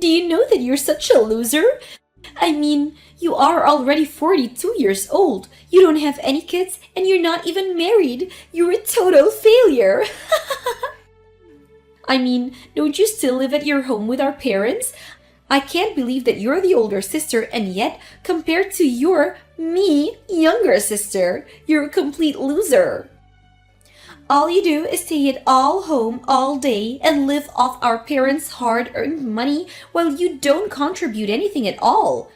Do you know that you're such a loser? I mean, you are already 42 years old. You don't have any kids, and you're not even married. You're a total failure. I mean, don't you still live at your home with our parents? I can't believe that you're the older sister, and yet, compared to your, me, younger sister, you're a complete loser. All you do is stay at all home all day and live off our parents' hard-earned money while you don't contribute anything at all.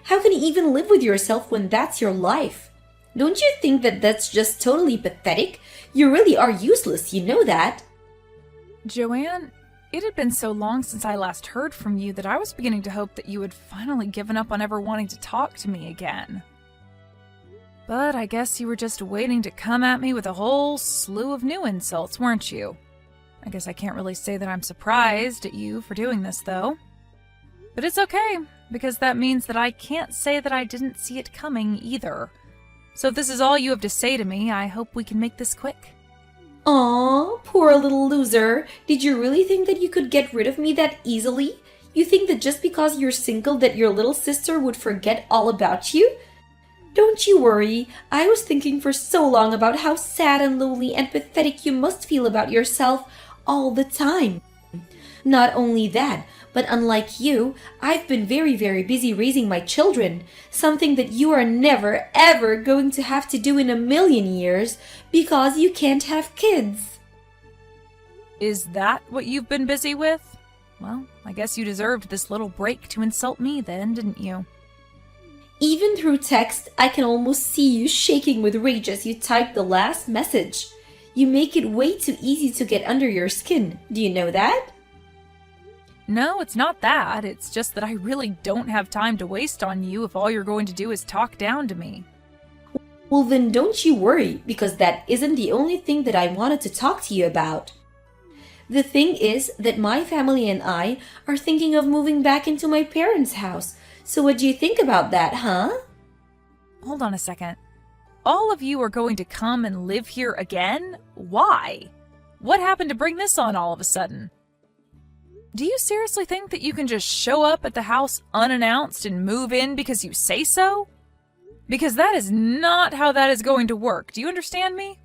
How can you even live with yourself when that's your life? Don't you think that that's just totally pathetic? You really are useless, you know that. Joanne, it had been so long since I last heard from you that I was beginning to hope that you had finally given up on ever wanting to talk to me again. But I guess you were just waiting to come at me with a whole slew of new insults, weren't you? I guess I can't really say that I'm surprised at you for doing this, though. But it's okay, because that means that I can't say that I didn't see it coming either. So if this is all you have to say to me, I hope we can make this quick. Aw, poor little loser. Did you really think that you could get rid of me that easily? You think that just because you're single that your little sister would forget all about you? Don't you worry. I was thinking for so long about how sad and lonely and pathetic you must feel about yourself all the time. Not only that, but unlike you, I've been very, very busy raising my children, something that you are never, ever going to have to do in a million years because you can't have kids. Is that what you've been busy with? Well, I guess you deserved this little break to insult me then, didn't you? Even through text, I can almost see you shaking with rage as you type the last message. You make it way too easy to get under your skin. Do you know that? No, it's not that. It's just that I really don't have time to waste on you if all you're going to do is talk down to me. Well, then don't you worry, because that isn't the only thing that I wanted to talk to you about. The thing is that my family and I are thinking of moving back into my parents' house. So what do you think about that, huh? Hold on a second. All of you are going to come and live here again? Why? What happened to bring this on all of a sudden? Do you seriously think that you can just show up at the house unannounced and move in because you say so? Because that is not how that is going to work. Do you understand me?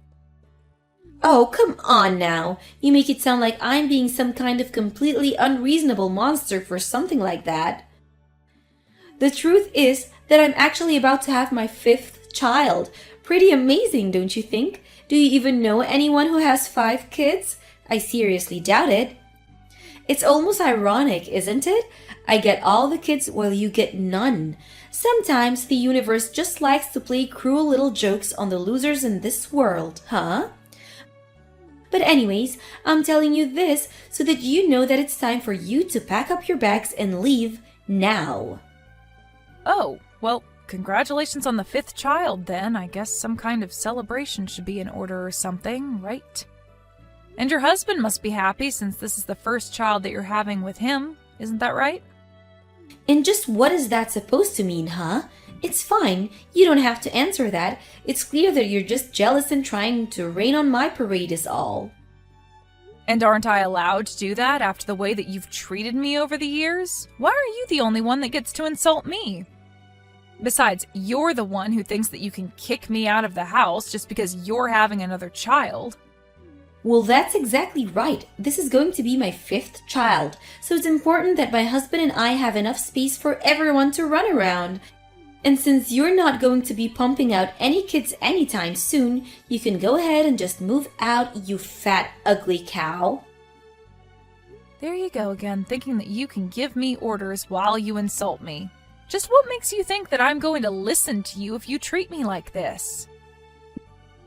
Oh, come on now. You make it sound like I'm being some kind of completely unreasonable monster for something like that. The truth is that I'm actually about to have my 5th child. Pretty amazing, don't you think? Do you even know anyone who has 5 kids? I seriously doubt it. It's almost ironic, isn't it? I get all the kids while you get none. Sometimes the universe just likes to play cruel little jokes on the losers in this world, huh? But anyways, I'm telling you this so that you know that it's time for you to pack up your bags and leave now. Oh, well, congratulations on the 5th child then. I guess some kind of celebration should be in order or something, right? And your husband must be happy since this is the first child that you're having with him, isn't that right? And just what is that supposed to mean, huh? It's fine. You don't have to answer that. It's clear that you're just jealous and trying to rain on my parade is all. And aren't I allowed to do that after the way that you've treated me over the years? Why are you the only one that gets to insult me? Besides, you're the one who thinks that you can kick me out of the house just because you're having another child. Well, that's exactly right. This is going to be my 5th child, so it's important that my husband and I have enough space for everyone to run around. And since you're not going to be pumping out any kids anytime soon, you can go ahead and just move out, you fat, ugly cow. There you go again, thinking that you can give me orders while you insult me. Just what makes you think that I'm going to listen to you if you treat me like this?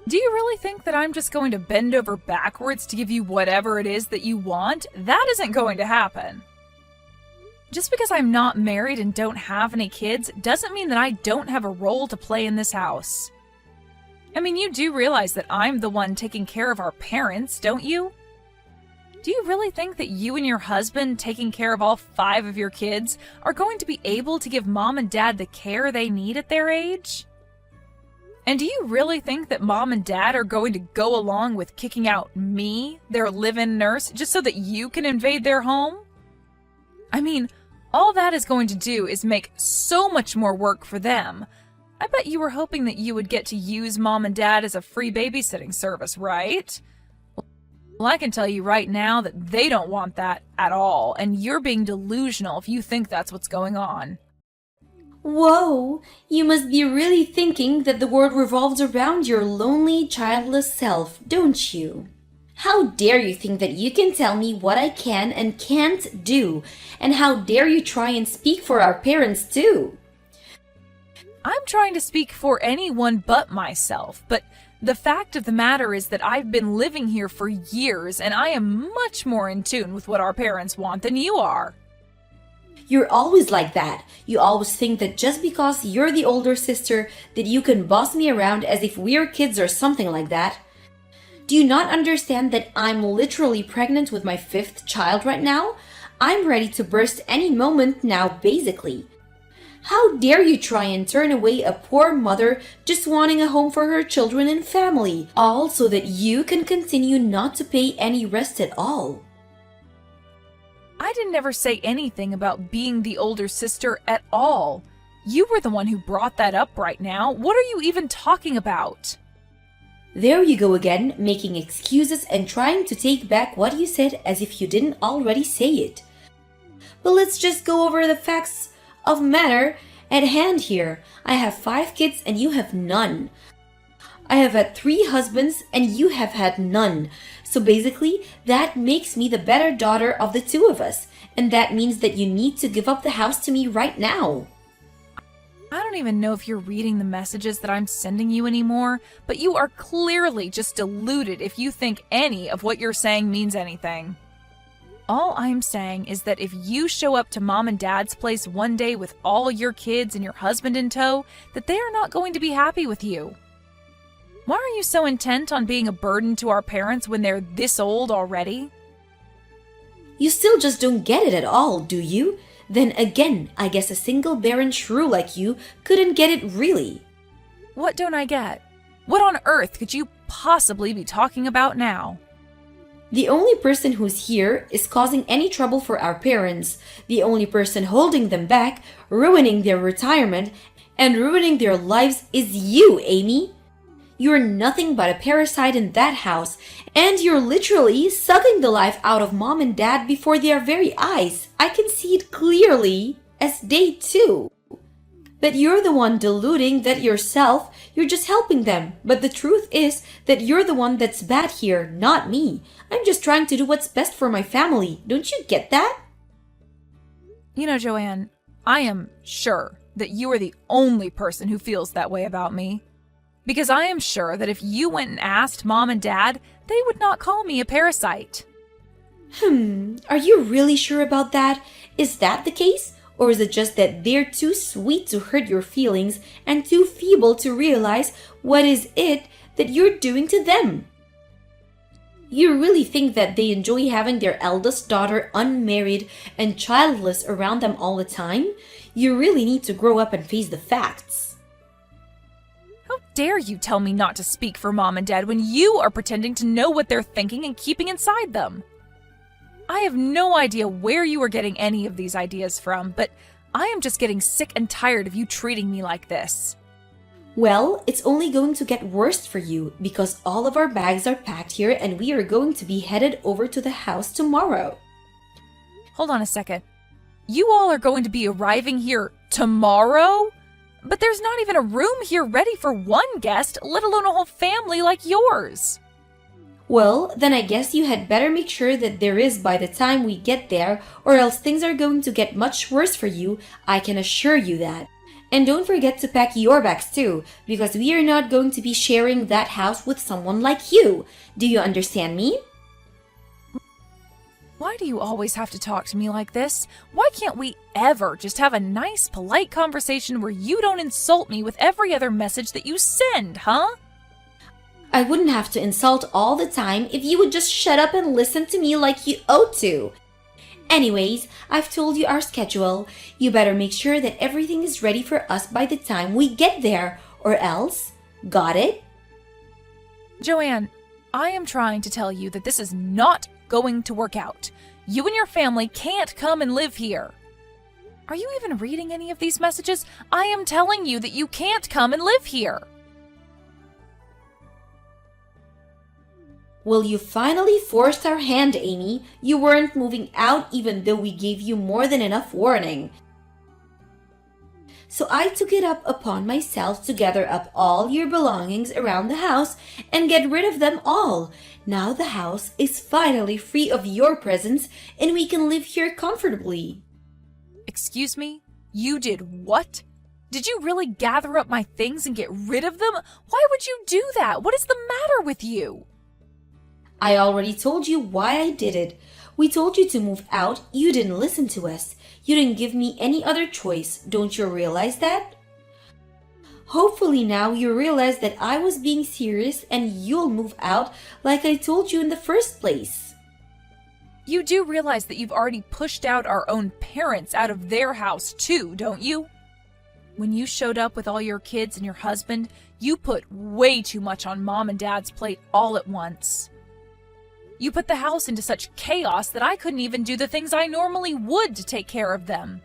Do you really think that I'm just going to bend over backwards to give you whatever it is that you want? That isn't going to happen. Just because I'm not married and don't have any kids doesn't mean that I don't have a role to play in this house. I mean, you do realize that I'm the one taking care of our parents, don't you? Do you really think that you and your husband taking care of all 5 of your kids are going to be able to give mom and dad the care they need at their age? And do you really think that mom and dad are going to go along with kicking out me, their live-in nurse, just so that you can invade their home? I mean, all that is going to do is make so much more work for them. I bet you were hoping that you would get to use Mom and Dad as a free babysitting service, right? Well, I can tell you right now that they don't want that at all, and you're being delusional if you think that's what's going on. Whoa, you must be really thinking that the world revolves around your lonely, childless self, don't you? How dare you think that you can tell me what I can and can't do, and how dare you try and speak for our parents too? I'm trying to speak for anyone but myself, but the fact of the matter is that I've been living here for years and I am much more in tune with what our parents want than you are. You're always like that. You always think that just because you're the older sister that you can boss me around as if we're kids or something like that. Do you not understand that I'm literally pregnant with my 5th child right now? I'm ready to burst any moment now, basically. How dare you try and turn away a poor mother just wanting a home for her children and family, all so that you can continue not to pay any rest at all? I didn't ever say anything about being the older sister at all. You were the one who brought that up right now. What are you even talking about? There you go again, making excuses and trying to take back what you said as if you didn't already say it. But let's just go over the facts of matter at hand here. I have 5 kids and you have none. I have had 3 husbands and you have had none. So basically, that makes me the better daughter of the 2 of us. And that means that you need to give up the house to me right now. I don't even know if you're reading the messages that I'm sending you anymore, but you are clearly just deluded if you think any of what you're saying means anything. All I'm saying is that if you show up to Mom and Dad's place one day with all your kids and your husband in tow, that they are not going to be happy with you. Why are you so intent on being a burden to our parents when they're this old already? You still just don't get it at all, do you? Then again, I guess a single barren shrew like you couldn't get it really. What don't I get? What on earth could you possibly be talking about now? The only person who's here is causing any trouble for our parents. The only person holding them back, ruining their retirement, and ruining their lives is you, Amy. You're nothing but a parasite in that house, and you're literally sucking the life out of Mom and Dad before their very eyes. I can see it clearly as day 2. But you're the one deluding that yourself, you're just helping them. But the truth is that you're the one that's bad here, not me. I'm just trying to do what's best for my family. Don't you get that? You know, Joanne, I am sure that you are the only person who feels that way about me. Because I am sure that if you went and asked Mom and Dad, they would not call me a parasite. Are you really sure about that? Is that the case? Or is it just that they're too sweet to hurt your feelings and too feeble to realize what is it that you're doing to them? You really think that they enjoy having their eldest daughter unmarried and childless around them all the time? You really need to grow up and face the facts. How dare you tell me not to speak for Mom and Dad when you are pretending to know what they're thinking and keeping inside them? I have no idea where you are getting any of these ideas from, but I am just getting sick and tired of you treating me like this. Well, it's only going to get worse for you because all of our bags are packed here and we are going to be headed over to the house tomorrow. Hold on a second. You all are going to be arriving here tomorrow? But there's not even a room here ready for one guest, let alone a whole family like yours. Well, then I guess you had better make sure that there is by the time we get there, or else things are going to get much worse for you, I can assure you that. And don't forget to pack your bags too, because we are not going to be sharing that house with someone like you. Do you understand me? Why do you always have to talk to me like this? Why can't we ever just have a nice, polite conversation where you don't insult me with every other message that you send, huh? I wouldn't have to insult all the time if you would just shut up and listen to me like you ought to. Anyways, I've told you our schedule. You better make sure that everything is ready for us by the time we get there, or else. Got it? Joanne, I am trying to tell you that this is not going to work out. You and your family can't come and live here. Are you even reading any of these messages? I am telling you that you can't come and live here. Well, you finally forced our hand, Amy. You weren't moving out even though we gave you more than enough warning. So I took it up upon myself to gather up all your belongings around the house and get rid of them all. Now the house is finally free of your presence and we can live here comfortably. Excuse me? You did what? Did you really gather up my things and get rid of them? Why would you do that? What is the matter with you? I already told you why I did it. We told you to move out. You didn't listen to us. You didn't give me any other choice. Don't you realize that? Hopefully now you realize that I was being serious and you'll move out like I told you in the first place. You do realize that you've already pushed out our own parents out of their house too, don't you? When you showed up with all your kids and your husband, you put way too much on Mom and Dad's plate all at once. You put the house into such chaos that I couldn't even do the things I normally would to take care of them.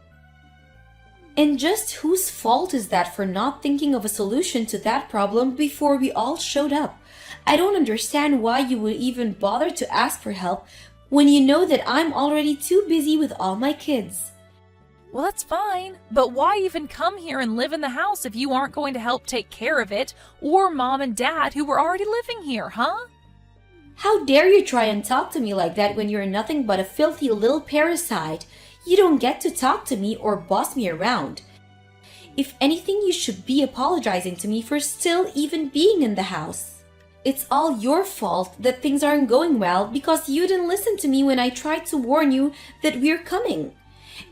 And just whose fault is that for not thinking of a solution to that problem before we all showed up? I don't understand why you would even bother to ask for help when you know that I'm already too busy with all my kids. Well, that's fine, but why even come here and live in the house if you aren't going to help take care of it, or Mom and Dad who were already living here, huh? How dare you try and talk to me like that when you're nothing but a filthy little parasite? You don't get to talk to me or boss me around. If anything, you should be apologizing to me for still even being in the house. It's all your fault that things aren't going well because you didn't listen to me when I tried to warn you that we're coming.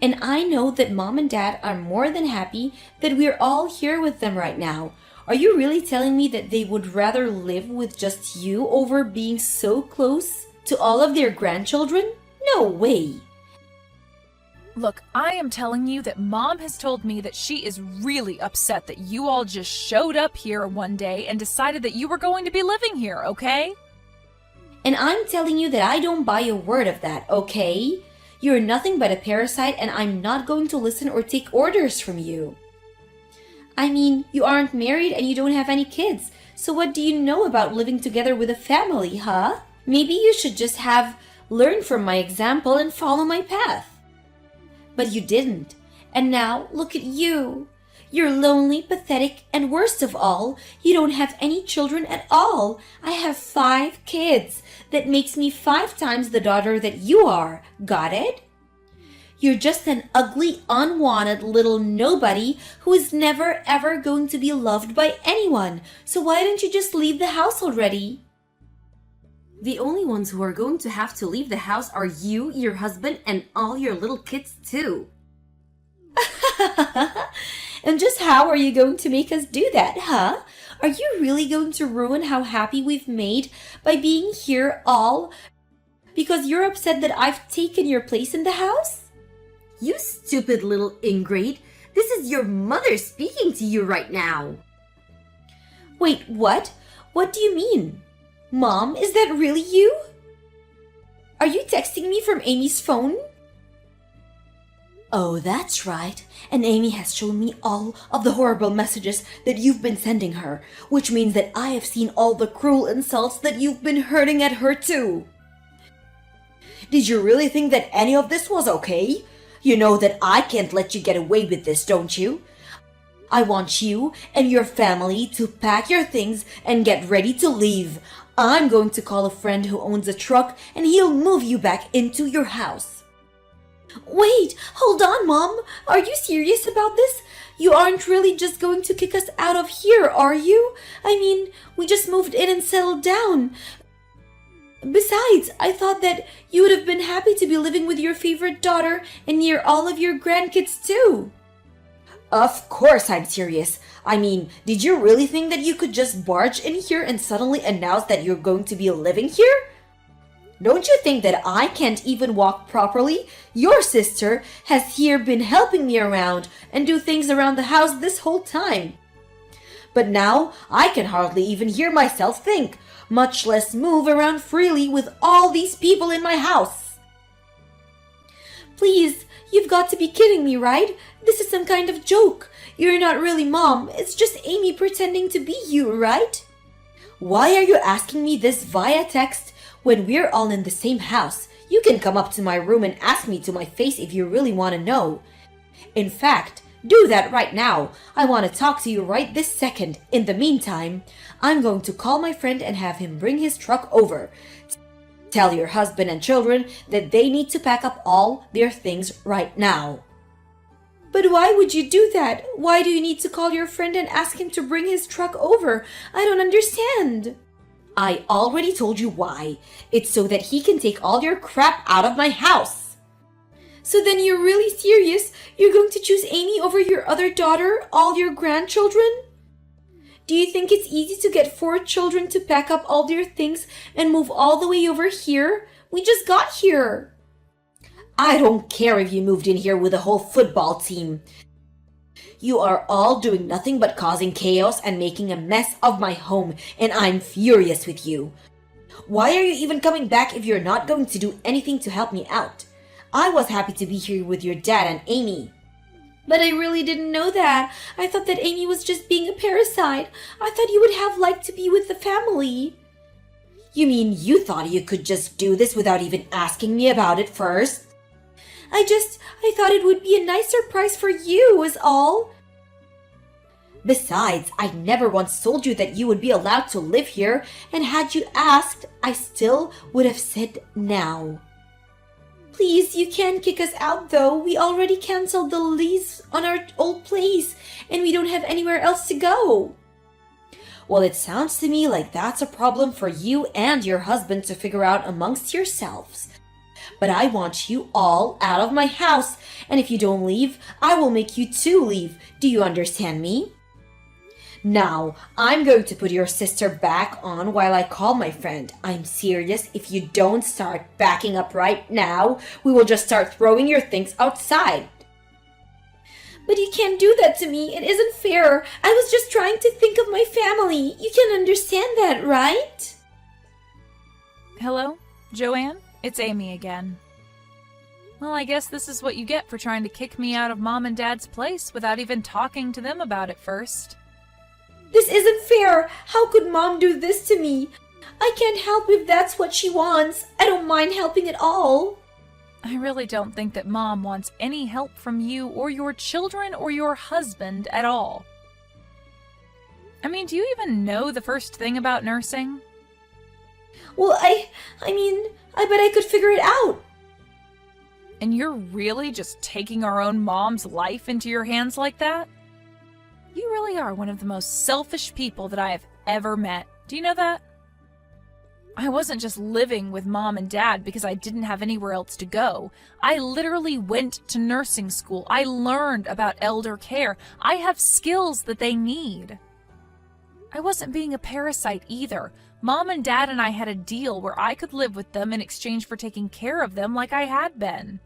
And I know that Mom and Dad are more than happy that we're all here with them right now. Are you really telling me that they would rather live with just you over being so close to all of their grandchildren? No way! Look, I am telling you that Mom has told me that she is really upset that you all just showed up here one day and decided that you were going to be living here, okay? And I'm telling you that I don't buy a word of that, okay? You're nothing but a parasite and I'm not going to listen or take orders from you. I mean, you aren't married and you don't have any kids, so what do you know about living together with a family, huh? Maybe you should just have learned from my example and follow my path. But you didn't. And now, look at you. You're lonely, pathetic, and worst of all, you don't have any children at all. I have 5 kids. That makes me 5 times the daughter that you are. Got it? You're just an ugly, unwanted little nobody who is never ever going to be loved by anyone. So why don't you just leave the house already? The only ones who are going to have to leave the house are you, your husband, and all your little kids too. And just how are you going to make us do that, huh? Are you really going to ruin how happy we've made by being here all because you're upset that I've taken your place in the house? You stupid little ingrate. This is your mother speaking to you right now. Wait, what? What do you mean? Mom, is that really you? Are you texting me from Amy's phone? Oh, that's right. And Amy has shown me all of the horrible messages that you've been sending her, which means that I have seen all the cruel insults that you've been hurting at her too. Did you really think that any of this was okay? You know that I can't let you get away with this, don't you? I want you and your family to pack your things and get ready to leave. I'm going to call a friend who owns a truck and he'll move you back into your house. Wait, hold on, Mom. Are you serious about this? You aren't really just going to kick us out of here, are you? I mean, we just moved in and settled down. Besides, I thought that you would have been happy to be living with your favorite daughter and near all of your grandkids too. Of course I'm serious. I mean, did you really think that you could just barge in here and suddenly announce that you're going to be living here? Don't you think that I can't even walk properly? Your sister has here been helping me around and do things around the house this whole time. But now I can hardly even hear myself think, much less move around freely with all these people in my house. Please, you've got to be kidding me, right? This is some kind of joke. You're not really Mom. It's just Amy pretending to be you, right? Why are you asking me this via text when we're all in the same house? You can come up to my room and ask me to my face if you really want to know. In fact, do that right now. I want to talk to you right this second. In the meantime, I'm going to call my friend and have him bring his truck over. Tell your husband and children that they need to pack up all their things right now. But why would you do that? Why do you need to call your friend and ask him to bring his truck over? I don't understand. I already told you why. It's so that he can take all your crap out of my house. So then you're really serious? You're going to choose Amy over your other daughter, all your grandchildren? Do you think it's easy to get 4 children to pack up all their things and move all the way over here? We just got here. I don't care if you moved in here with a whole football team. You are all doing nothing but causing chaos and making a mess of my home, and I'm furious with you. Why are you even coming back if you're not going to do anything to help me out? I was happy to be here with your dad and Amy. But I really didn't know that. I thought that Amy was just being a parasite. I thought you would have liked to be with the family. You mean you thought you could just do this without even asking me about it first? I thought it would be a nice surprise for you, is all. Besides, I never once told you that you would be allowed to live here, and had you asked, I still would have said now. Please, you can't kick us out though. We already canceled the lease on our old place, and we don't have anywhere else to go. Well, it sounds to me like that's a problem for you and your husband to figure out amongst yourselves. But I want you all out of my house, and if you don't leave, I will make you two leave. Do you understand me? Now, I'm going to put your sister back on while I call my friend. I'm serious. If you don't start backing up right now, we will just start throwing your things outside. But you can't do that to me. It isn't fair. I was just trying to think of my family. You can understand that, right? Hello, Joanne? It's Amy again. Well, I guess this is what you get for trying to kick me out of Mom and Dad's place without even talking to them about it first. This isn't fair. How could Mom do this to me? I can't help if that's what she wants. I don't mind helping at all. I really don't think that Mom wants any help from you or your children or your husband at all. I mean, do you even know the first thing about nursing? Well, I bet I could figure it out. And you're really just taking our own mom's life into your hands like that? You really are one of the most selfish people that I have ever met. Do you know that? I wasn't just living with Mom and Dad because I didn't have anywhere else to go. I literally went to nursing school. I learned about elder care. I have skills that they need. I wasn't being a parasite either. Mom and Dad and I had a deal where I could live with them in exchange for taking care of them like I had been.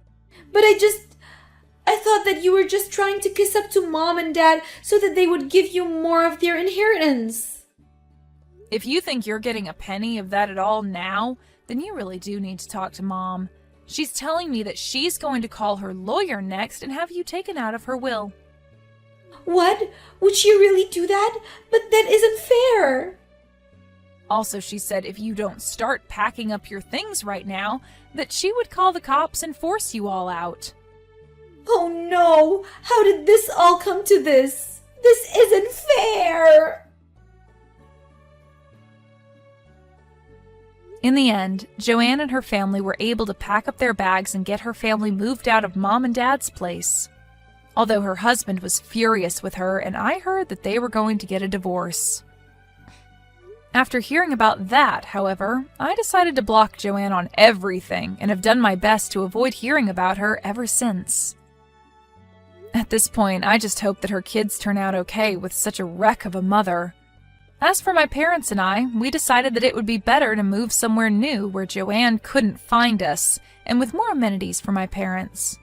But I thought that you were just trying to kiss up to Mom and Dad so that they would give you more of their inheritance. If you think you're getting a penny of that at all now, then you really do need to talk to Mom. She's telling me that she's going to call her lawyer next and have you taken out of her will. What? Would she really do that? But that isn't fair. Also, she said if you don't start packing up your things right now, that she would call the cops and force you all out. Oh no! How did this all come to this? This isn't fair! In the end, Joanne and her family were able to pack up their bags and get her family moved out of Mom and Dad's place. Although her husband was furious with her, and I heard that they were going to get a divorce. After hearing about that, however, I decided to block Joanne on everything and have done my best to avoid hearing about her ever since. At this point, I just hope that her kids turn out okay with such a wreck of a mother. As for my parents and I, we decided that it would be better to move somewhere new where Joanne couldn't find us, and with more amenities for my parents.